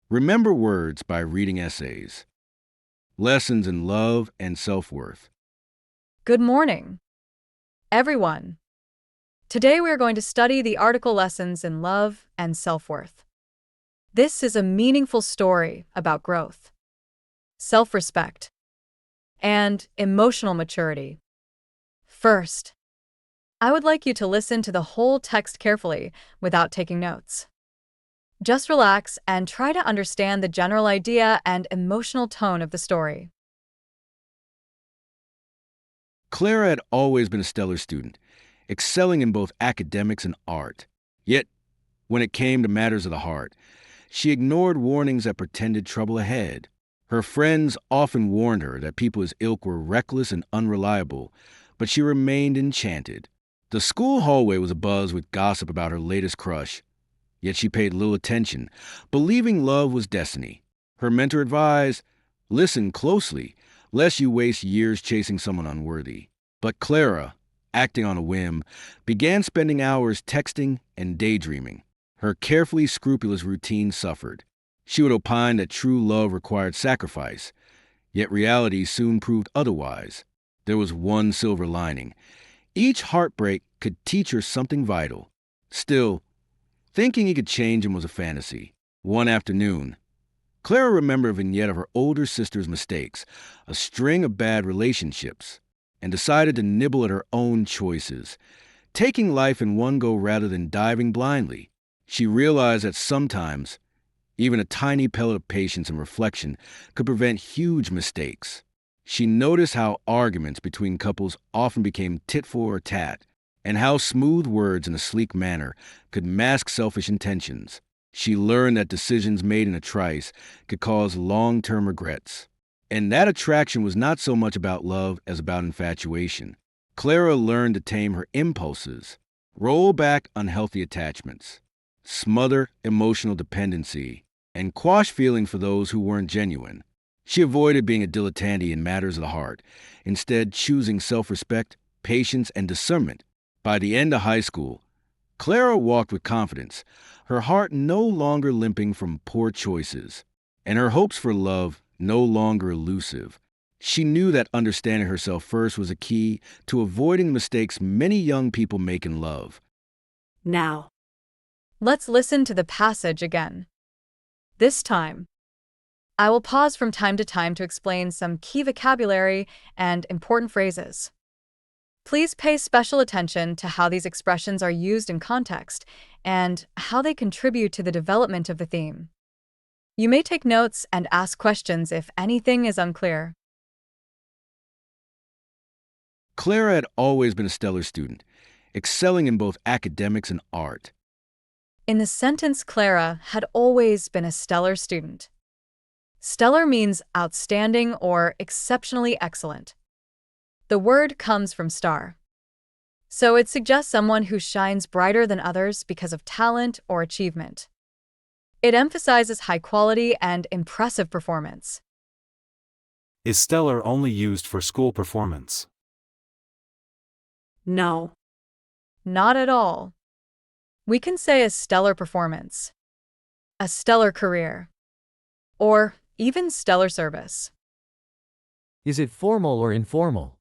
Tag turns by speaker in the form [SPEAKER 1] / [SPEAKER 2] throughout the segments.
[SPEAKER 1] Remember words by reading essays. Lessons in love and self-worth.
[SPEAKER 2] Good morning, everyone. Today we are going to study the article Lessons in Love and Self-Worth. This is a meaningful story about growth, self-respect, and emotional maturity. First, I would like you to listen to the whole text carefully without taking notes. Just relax and try to understand the general idea and emotional tone of the story.
[SPEAKER 1] Clara had always been a stellar student, excelling in both academics and art. Yet, when it came to matters of the heart, she ignored warnings that pretended trouble ahead. Her friends often warned her that people as ilk were reckless and unreliable, but she remained enchanted. The school hallway was abuzz with gossip about her latest crush, yet she paid little attention, believing love was destiny. Her mentor advised, listen closely, lest you waste years chasing someone unworthy. But Clara, acting on a whim, began spending hours texting and daydreaming. Her carefully scrupulous routine suffered. She would opine that true love required sacrifice, yet reality soon proved otherwise. There was one silver lining. Each heartbreak could teach her something vital. Still, thinking he could change him was a fantasy. One afternoon, Clara remembered a vignette of her older sister's mistakes, a string of bad relationships, and decided to nibble at her own choices, taking life in one go rather than diving blindly. She realized that sometimes, even a tiny pellet of patience and reflection could prevent huge mistakes. She noticed how arguments between couples often became tit for tat, and how smooth words in a sleek manner could mask selfish intentions. She learned that decisions made in a trice could cause long-term regrets. And that attraction was not so much about love as about infatuation. Clara learned to tame her impulses, roll back unhealthy attachments, smother emotional dependency, and quash feeling for those who weren't genuine. She avoided being a dilettante in matters of the heart, instead choosing self-respect, patience, and discernment. By the end of high school, Clara walked with confidence, her heart no longer limping from poor choices, and her hopes for love no longer elusive. She knew that understanding herself first was a key to avoiding the mistakes many young people make in love.
[SPEAKER 2] Now, let's listen to the passage again. This time, I will pause from time to time to explain some key vocabulary and important phrases. Please pay special attention to how these expressions are used in context and how they contribute to the development of the theme. You may take notes and ask questions if anything is unclear.
[SPEAKER 1] Clara had always been a stellar student, excelling in both academics and art.
[SPEAKER 2] In the sentence, Clara had always been a stellar student. Stellar means outstanding or exceptionally excellent. The word comes from star, so it suggests someone who shines brighter than others because of talent or achievement. It emphasizes high quality and impressive performance.
[SPEAKER 3] Is stellar only used for school performance?
[SPEAKER 2] No, not at all. We can say a stellar performance, a stellar career, or even stellar service.
[SPEAKER 4] Is it formal or informal?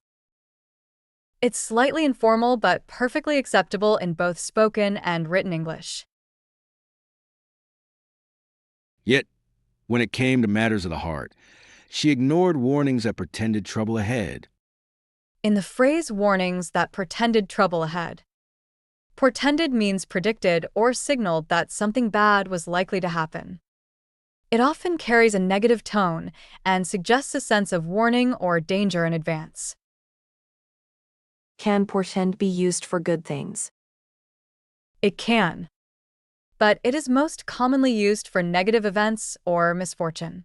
[SPEAKER 2] It's slightly informal but perfectly acceptable in both spoken and written English.
[SPEAKER 1] Yet, when it came to matters of the heart, she ignored warnings that pretended trouble ahead.
[SPEAKER 2] In the phrase warnings that pretended trouble ahead, portended means predicted or signaled that something bad was likely to happen. It often carries a negative tone and suggests a sense of warning or danger in advance.
[SPEAKER 5] Can portend be used for good things?
[SPEAKER 2] It can, but it is most commonly used for negative events or misfortune.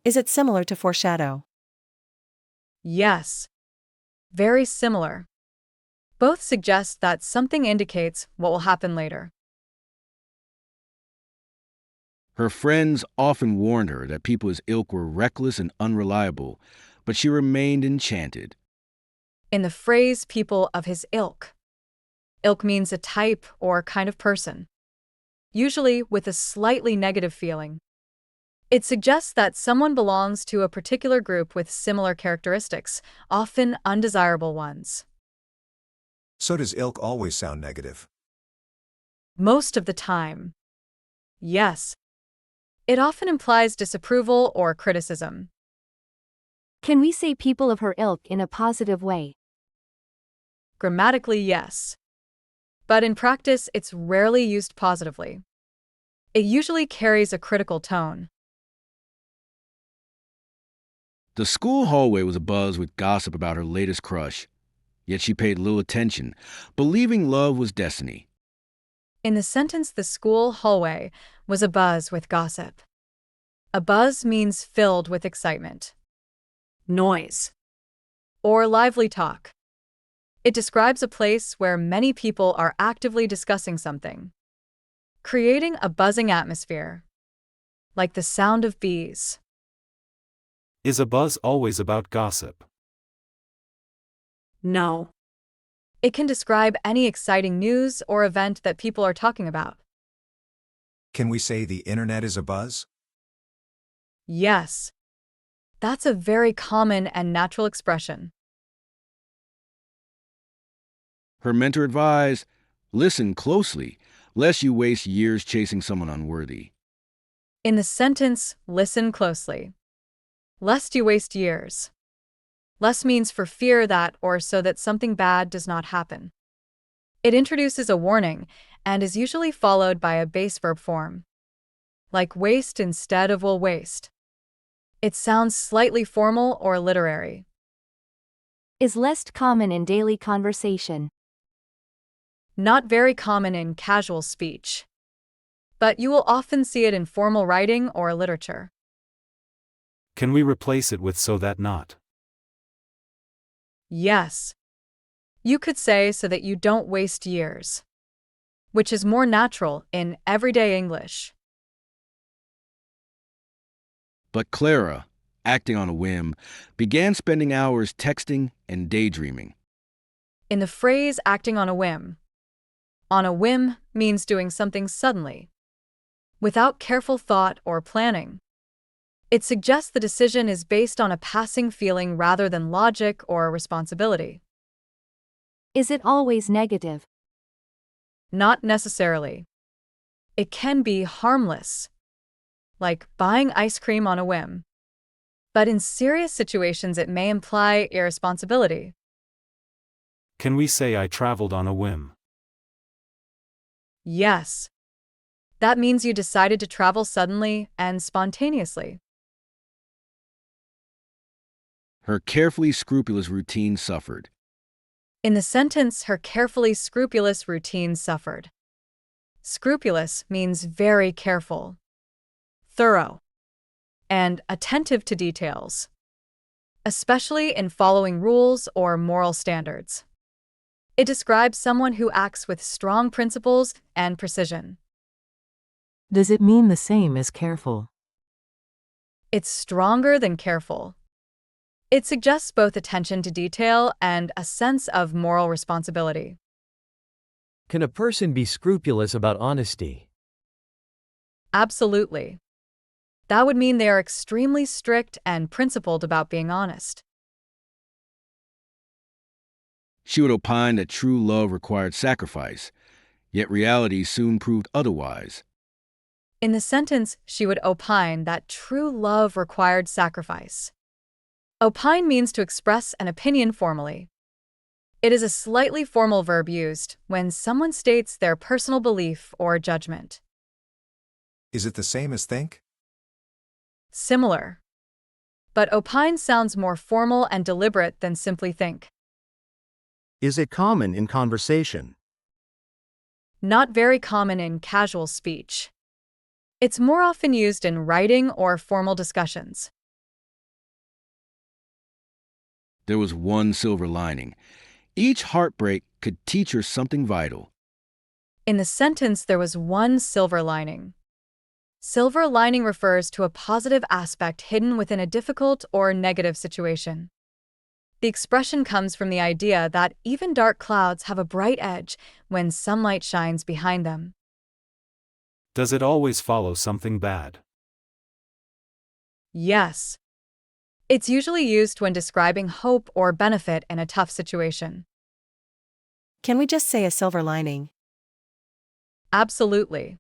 [SPEAKER 5] Is it similar to foreshadow?
[SPEAKER 2] Yes, very similar. Both suggest that something indicates what will happen later.
[SPEAKER 1] Her friends often warned her that people as ilk were reckless and unreliable, but she remained enchanted.
[SPEAKER 2] In the phrase people of his ilk, ilk means a type or kind of person. usually with a slightly negative feeling. It suggests that someone belongs to a particular group with similar characteristics, often undesirable ones.
[SPEAKER 6] So does ilk always sound negative?
[SPEAKER 2] Most of the time. Yes. It often implies disapproval or criticism.
[SPEAKER 7] Can we say people of her ilk in a positive way?
[SPEAKER 2] Grammatically, yes. But in practice, it's rarely used positively. It usually carries a critical tone.
[SPEAKER 1] The school hallway was abuzz with gossip about her latest crush, yet she paid little attention, believing love was destiny.
[SPEAKER 2] In the sentence, the school hallway was abuzz with gossip. Abuzz means filled with excitement, noise, or lively talk. It describes a place where many people are actively discussing something, creating a buzzing atmosphere, like the sound of bees.
[SPEAKER 3] Is a buzz always about gossip?
[SPEAKER 2] No. It can describe any exciting news or event that people are talking about.
[SPEAKER 6] Can we say the internet is abuzz?
[SPEAKER 2] Yes. That's a very common and natural expression.
[SPEAKER 1] Her mentor advised, listen closely, lest you waste years chasing someone unworthy.
[SPEAKER 2] In the sentence, listen closely, lest you waste years. Less means for fear that or so that something bad does not happen. It introduces a warning and is usually followed by a base verb form, like waste instead of will waste. It sounds slightly formal or literary.
[SPEAKER 7] Is less common in daily conversation.
[SPEAKER 2] Not very common in casual speech, but you will often see it in formal writing or literature.
[SPEAKER 3] Can we replace it with so that not?
[SPEAKER 2] Yes. You could say so that you don't waste years, which is more natural in everyday English.
[SPEAKER 1] But Clara, acting on a whim, began spending hours texting and daydreaming.
[SPEAKER 2] In the phrase acting on a whim means doing something suddenly, without careful thought or planning. It suggests the decision is based on a passing feeling rather than logic or responsibility.
[SPEAKER 7] Is it always negative?
[SPEAKER 2] Not necessarily. It can be harmless, like buying ice cream on a whim. But in serious situations, it may imply irresponsibility.
[SPEAKER 3] Can we say I traveled on a whim?
[SPEAKER 2] Yes. That means you decided to travel suddenly and spontaneously.
[SPEAKER 1] Her carefully scrupulous routine suffered.
[SPEAKER 2] In the sentence, her carefully scrupulous routine suffered. Scrupulous means very careful, thorough, and attentive to details, especially in following rules or moral standards. It describes someone who acts with strong principles and precision.
[SPEAKER 8] Does it mean the same as careful?
[SPEAKER 2] It's stronger than careful. It suggests both attention to detail and a sense of moral responsibility.
[SPEAKER 4] Can a person be scrupulous about honesty?
[SPEAKER 2] Absolutely. That would mean they are extremely strict and principled about being honest.
[SPEAKER 1] She would opine that true love required sacrifice, yet reality soon proved otherwise.
[SPEAKER 2] In the sentence, she would opine that true love required sacrifice. Opine means to express an opinion formally. It is a slightly formal verb used when someone states their personal belief or judgment.
[SPEAKER 6] Is it the same as think?
[SPEAKER 2] Similar. But opine sounds more formal and deliberate than simply think.
[SPEAKER 9] Is it common in conversation?
[SPEAKER 2] Not very common in casual speech. It's more often used in writing or formal discussions.
[SPEAKER 1] There was one silver lining. Each heartbreak could teach her something vital.
[SPEAKER 2] In the sentence, there was one silver lining. Silver lining refers to a positive aspect hidden within a difficult or negative situation. The expression comes from the idea that even dark clouds have a bright edge when sunlight shines behind them.
[SPEAKER 3] Does it always follow something bad?
[SPEAKER 2] Yes. It's usually used when describing hope or benefit in a tough situation.
[SPEAKER 5] Can we just say a silver lining?
[SPEAKER 2] Absolutely.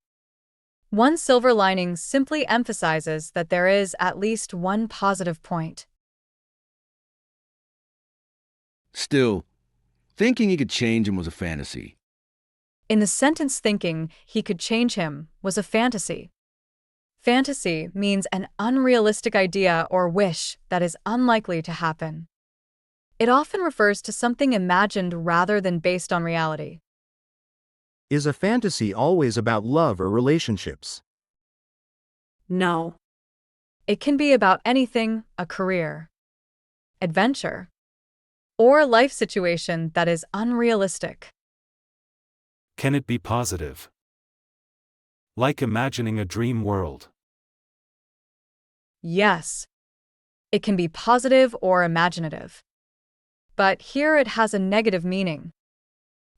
[SPEAKER 2] One silver lining simply emphasizes that there is at least one positive point.
[SPEAKER 1] Still, thinking he could change him was a fantasy.
[SPEAKER 2] In the sentence thinking he could change him was a fantasy. Fantasy means an unrealistic idea or wish that is unlikely to happen. It often refers to something imagined rather than based on reality.
[SPEAKER 9] Is a fantasy always about love or relationships?
[SPEAKER 2] No. It can be about anything, a career, adventure, or a life situation that is unrealistic.
[SPEAKER 3] Can it be positive? Like imagining a dream world.
[SPEAKER 2] Yes. It can be positive or imaginative. But here it has a negative meaning,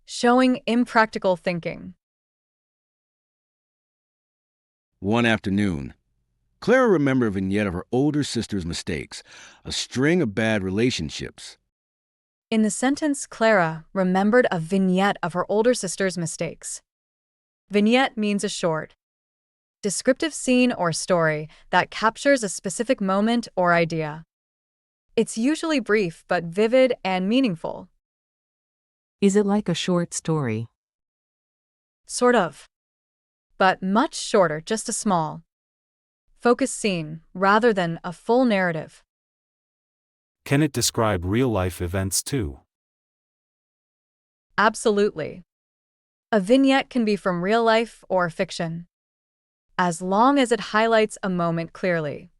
[SPEAKER 2] showing impractical thinking.
[SPEAKER 1] One afternoon, Clara remembered a vignette of her older sister's mistakes, a string of bad relationships.
[SPEAKER 2] In the sentence, Clara remembered a vignette of her older sister's mistakes. Vignette means a short, descriptive scene or story that captures a specific moment or idea. It's usually brief but vivid and meaningful.
[SPEAKER 8] Is it like a short story?
[SPEAKER 2] Sort of. But much shorter, just a small, focused scene rather than a full narrative.
[SPEAKER 3] Can it describe real-life events too?
[SPEAKER 2] Absolutely. A vignette can be from real life or fiction, as long as it highlights a moment clearly.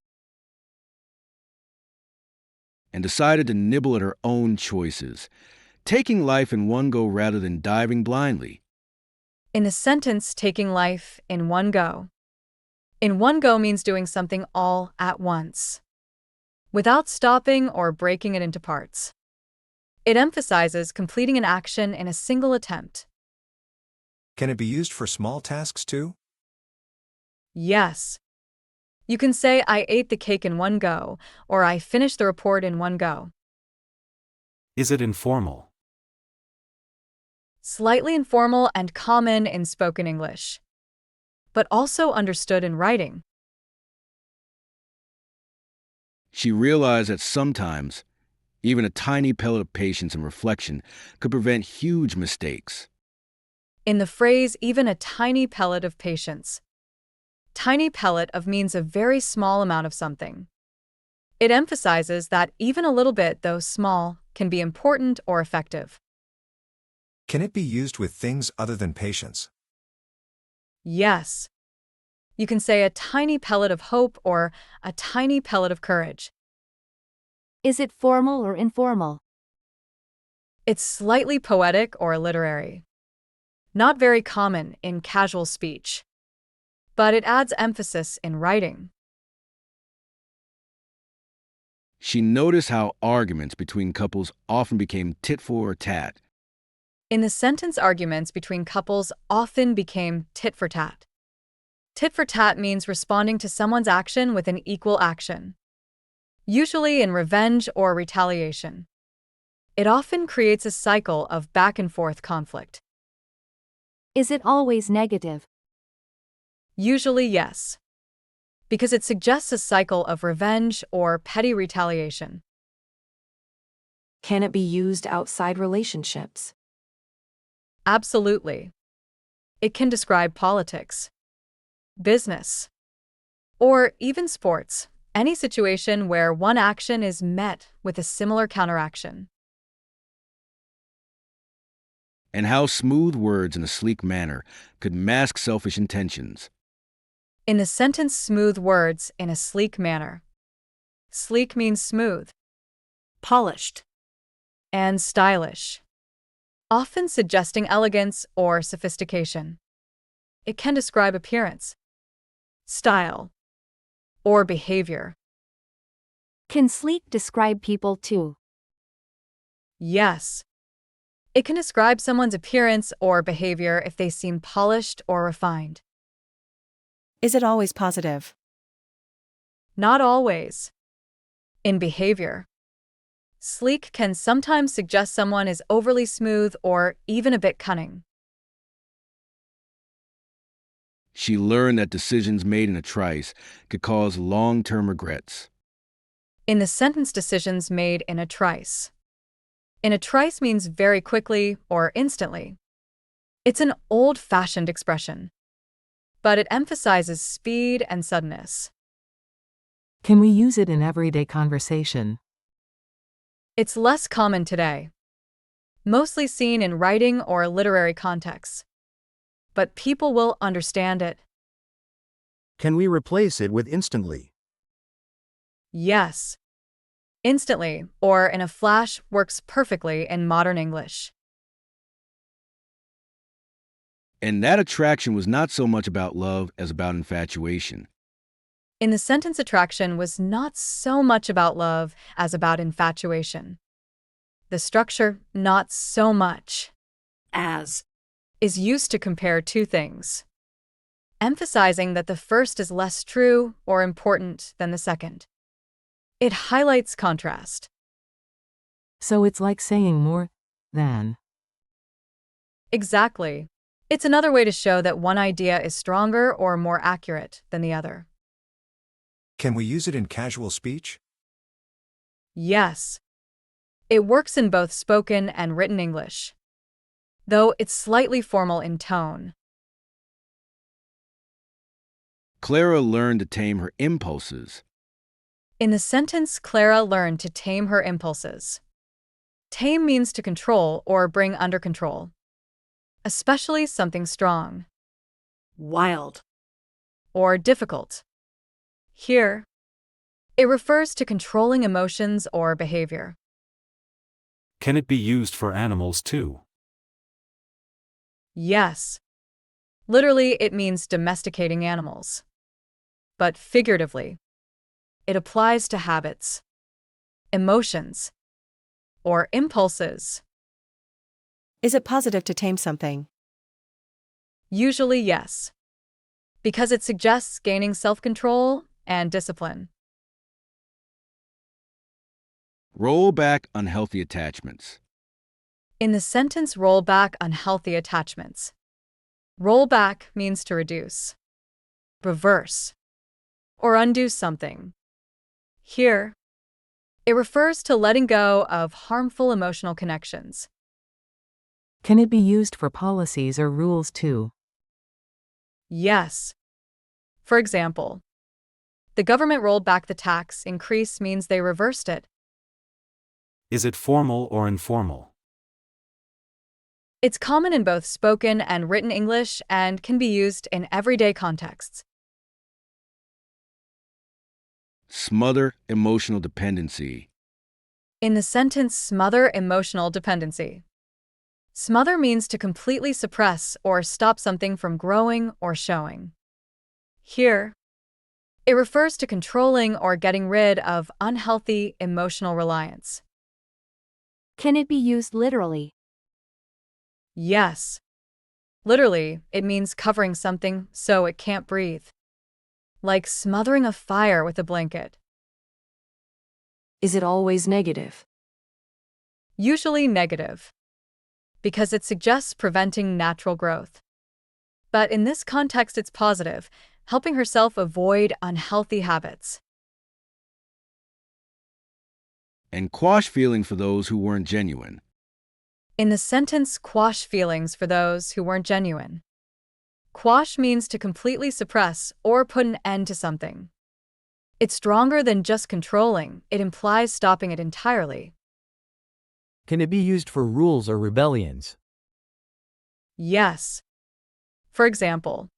[SPEAKER 1] And decided to nibble at her own choices, taking life in one go rather than diving blindly.
[SPEAKER 2] In the sentence, taking life in one go. In one go means doing something all at once, without stopping or breaking it into parts. It emphasizes completing an action in a single attempt.
[SPEAKER 6] Can it be used for small tasks too?
[SPEAKER 2] Yes. You can say, I ate the cake in one go, or I finished the report in one go.
[SPEAKER 3] Is it informal?
[SPEAKER 2] Slightly informal and common in spoken English, but also understood in writing.
[SPEAKER 1] She realized that sometimes, even a tiny pellet of patience and reflection could prevent huge mistakes.
[SPEAKER 2] In the phrase, even a tiny pellet of patience, tiny pellet of means a very small amount of something. It emphasizes that even a little bit, though small, can be important or effective.
[SPEAKER 6] Can it be used with things other than patience?
[SPEAKER 2] Yes. You can say a tiny pellet of hope or a tiny pellet of courage.
[SPEAKER 7] Is it formal or informal?
[SPEAKER 2] It's slightly poetic or literary. Not very common in casual speech, but it adds emphasis in writing.
[SPEAKER 1] She noticed how arguments between couples often became tit for tat.
[SPEAKER 2] In the sentence, arguments between couples often became tit for tat. Tit for tat means responding to someone's action with an equal action, usually in revenge or retaliation. It often creates a cycle of back and forth conflict.
[SPEAKER 7] Is it always negative?
[SPEAKER 2] Usually, yes, because it suggests a cycle of revenge or petty retaliation.
[SPEAKER 5] Can it be used outside relationships?
[SPEAKER 2] Absolutely. It can describe politics, business, or even sports, any situation where one action is met with a similar counteraction.
[SPEAKER 1] And how smooth words in a sleek manner could mask selfish intentions.
[SPEAKER 2] In the sentence, smooth words in a sleek manner. Sleek means smooth, polished, and stylish, often suggesting elegance or sophistication. It can describe appearance, style, or behavior.
[SPEAKER 7] Can sleek describe people too?
[SPEAKER 2] Yes. It can describe someone's appearance or behavior if they seem polished or refined.
[SPEAKER 5] Is it always positive?
[SPEAKER 2] Not always. In behavior, sleek can sometimes suggest someone is overly smooth or even a bit cunning.
[SPEAKER 1] She learned that decisions made in a trice could cause long-term regrets.
[SPEAKER 2] In the sentence, decisions made in a trice. In a trice means very quickly or instantly. It's an old-fashioned expression, but it emphasizes speed and suddenness.
[SPEAKER 8] Can we use it in everyday conversation?
[SPEAKER 2] It's less common today, mostly seen in writing or literary contexts. But people will understand it.
[SPEAKER 9] Can we replace it with instantly?
[SPEAKER 2] Yes. Instantly, or in a flash, works perfectly in modern English.
[SPEAKER 1] And that attraction was not so much about love as about infatuation.
[SPEAKER 2] In the sentence, attraction was not so much about love as about infatuation. The structure, not so much as, is used to compare two things, emphasizing that the first is less true or important than the second. It highlights contrast.
[SPEAKER 8] So it's like saying more than.
[SPEAKER 2] Exactly. It's another way to show that one idea is stronger or more accurate than the other.
[SPEAKER 6] Can we use it in casual speech?
[SPEAKER 2] Yes. It works in both spoken and written English, though it's slightly formal in tone.
[SPEAKER 1] Clara learned to tame her impulses.
[SPEAKER 2] In the sentence, Clara learned to tame her impulses. Tame means to control or bring under control, especially something strong, wild, or difficult. Here, it refers to controlling emotions or behavior.
[SPEAKER 3] Can it be used for animals too?
[SPEAKER 2] Yes. Literally, it means domesticating animals. But figuratively, it applies to habits, emotions, or impulses.
[SPEAKER 5] Is it positive to tame something?
[SPEAKER 2] Usually, yes, because it suggests gaining self-control and discipline.
[SPEAKER 1] Roll back unhealthy attachments.
[SPEAKER 2] In the sentence, roll back unhealthy attachments. Roll back means to reduce, reverse, or undo something. Here, it refers to letting go of harmful emotional connections.
[SPEAKER 8] Can it be used for policies or rules too?
[SPEAKER 2] Yes. For example, the government rolled back the tax increase means they reversed it.
[SPEAKER 3] Is it formal or informal?
[SPEAKER 2] It's common in both spoken and written English and can be used in everyday contexts.
[SPEAKER 1] Smother emotional dependency.
[SPEAKER 2] In the sentence, smother emotional dependency. Smother means to completely suppress or stop something from growing or showing. Here, it refers to controlling or getting rid of unhealthy emotional reliance.
[SPEAKER 7] Can it be used literally?
[SPEAKER 2] Yes. Literally, it means covering something so it can't breathe, like smothering a fire with a blanket.
[SPEAKER 5] Is it always negative?
[SPEAKER 2] Usually negative, because it suggests preventing natural growth. But in this context, it's positive, helping herself avoid unhealthy habits.
[SPEAKER 1] And quash feeling for those who weren't genuine.
[SPEAKER 2] In the sentence, quash feelings for those who weren't genuine. Quash means to completely suppress or put an end to something. It's stronger than just controlling, it implies stopping it entirely.
[SPEAKER 4] Can it be used for rules or rebellions?
[SPEAKER 2] Yes. For example,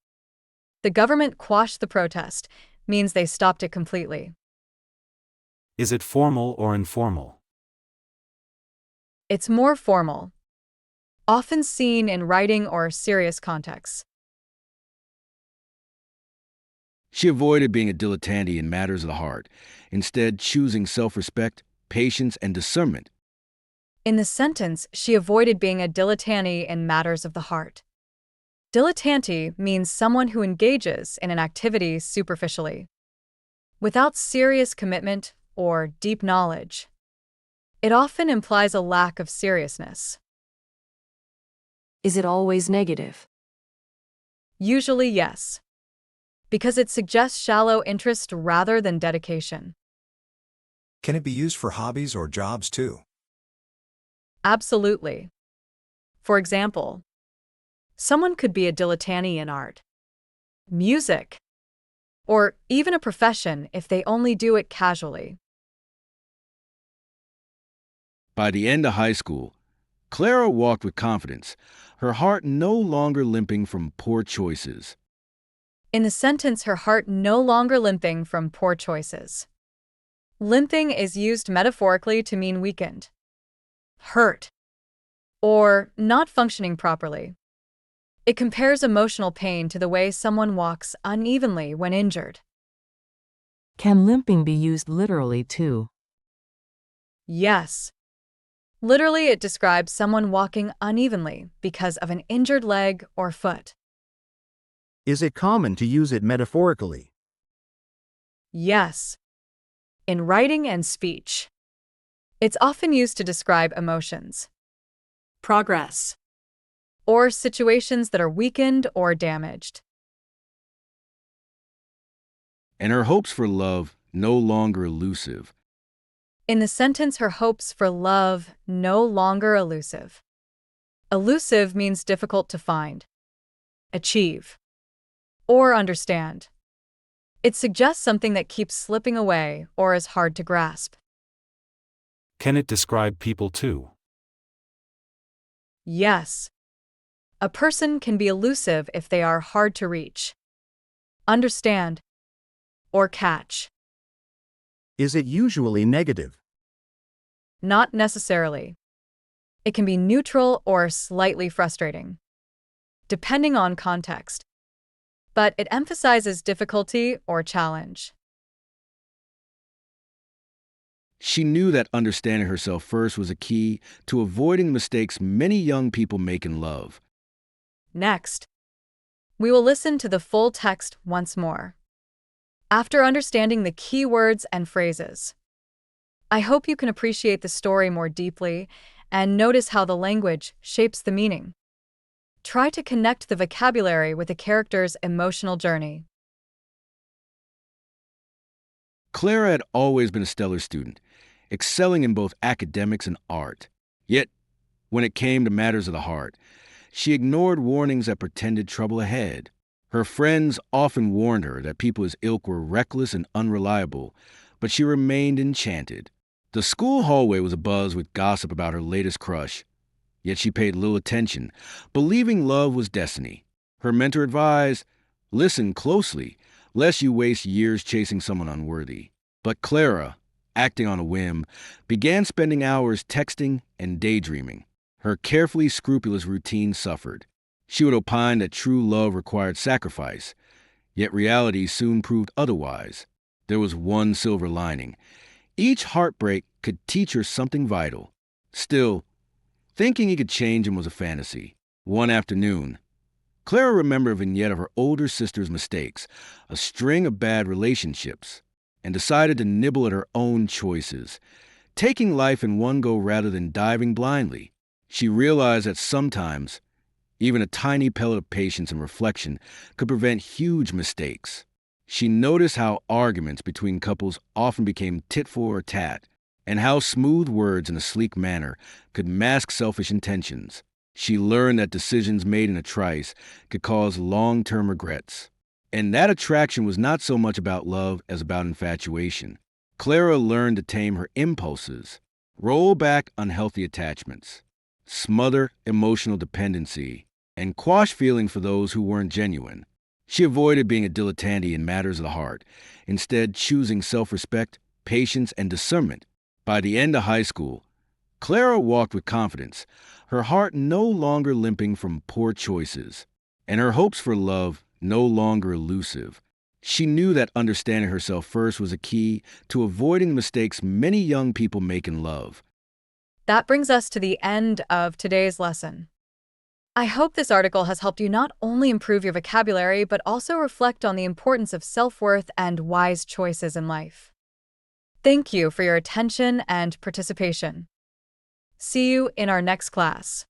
[SPEAKER 2] the government quashed the protest means they stopped it completely.
[SPEAKER 3] Is it formal or informal?
[SPEAKER 2] It's more formal, often seen in writing or serious contexts.
[SPEAKER 1] She avoided being a dilettante in matters of the heart, instead choosing self-respect, patience, and discernment.
[SPEAKER 2] In the sentence, she avoided being a dilettante in matters of the heart. Dilettante means someone who engages in an activity superficially, without serious commitment or deep knowledge. It often implies a lack of seriousness.
[SPEAKER 5] Is it always negative?
[SPEAKER 2] Usually, yes, because it suggests shallow interest rather than dedication.
[SPEAKER 6] Can it be used for hobbies or jobs too?
[SPEAKER 2] Absolutely. For example, someone could be a dilettante in art, music, or even a profession if they only do it casually.
[SPEAKER 1] By the end of high school, Clara walked with confidence, her heart no longer limping from poor choices.
[SPEAKER 2] In the sentence, her heart no longer limping from poor choices. Limping is used metaphorically to mean weakened, hurt, or not functioning properly. It compares emotional pain to the way someone walks unevenly when injured.
[SPEAKER 8] Can limping be used literally too?
[SPEAKER 2] Yes. Literally, it describes someone walking unevenly because of an injured leg or foot.
[SPEAKER 9] Is it common to use it metaphorically?
[SPEAKER 2] Yes. In writing and speech. It's often used to describe emotions, progress, or situations that are weakened or damaged.
[SPEAKER 1] And her hopes for love no longer elusive.
[SPEAKER 2] In the sentence, her hopes for love no longer elusive. Elusive means difficult to find, achieve, or understand. It suggests something that keeps slipping away or is hard to grasp.
[SPEAKER 3] Can it describe people too?
[SPEAKER 2] Yes. A person can be elusive if they are hard to reach, understand, or catch.
[SPEAKER 9] Is it usually negative?
[SPEAKER 2] Not necessarily. It can be neutral or slightly frustrating, depending on context. But it emphasizes difficulty or challenge.
[SPEAKER 1] She knew that understanding herself first was a key to avoiding the mistakes many young people make in love.
[SPEAKER 2] Next, we will listen to the full text once more, after understanding the key words and phrases. I hope you can appreciate the story more deeply and notice how the language shapes the meaning. Try to connect the vocabulary with the character's emotional journey.
[SPEAKER 1] Clara had always been a stellar student, excelling in both academics and art. Yet, when it came to matters of the heart, she ignored warnings that pretended trouble ahead. Her friends often warned her that people as ilk were reckless and unreliable, but she remained enchanted. The school hallway was abuzz with gossip about her latest crush, yet she paid little attention, believing love was destiny. Her mentor advised, listen closely, lest you waste years chasing someone unworthy. But Clara, acting on a whim, began spending hours texting and daydreaming. Her carefully scrupulous routine suffered. She would opine that true love required sacrifice, yet reality soon proved otherwise. There was one silver lining. Each heartbreak could teach her something vital. Still, thinking he could change him was a fantasy. One afternoon, Clara remembered a vignette of her older sister's mistakes, a string of bad relationships, and decided to nibble at her own choices, taking life in one go rather than diving blindly. She realized that sometimes, even a tiny pellet of patience and reflection could prevent huge mistakes. She noticed how arguments between couples often became tit for tat, and how smooth words in a sleek manner could mask selfish intentions. She learned that decisions made in a trice could cause long-term regrets. And that attraction was not so much about love as about infatuation. Clara learned to tame her impulses, roll back unhealthy attachments, smother emotional dependency, and quash feelings for those who weren't genuine. She avoided being a dilettante in matters of the heart, instead choosing self-respect, patience, and discernment. By the end of high school, Clara walked with confidence, her heart no longer limping from poor choices, and her hopes for love no longer elusive. She knew that understanding herself first was a key to avoiding the mistakes many young people make in love.
[SPEAKER 2] That brings us to the end of today's lesson. I hope this article has helped you not only improve your vocabulary, but also reflect on the importance of self-worth and wise choices in life. Thank you for your attention and participation. See you in our next class.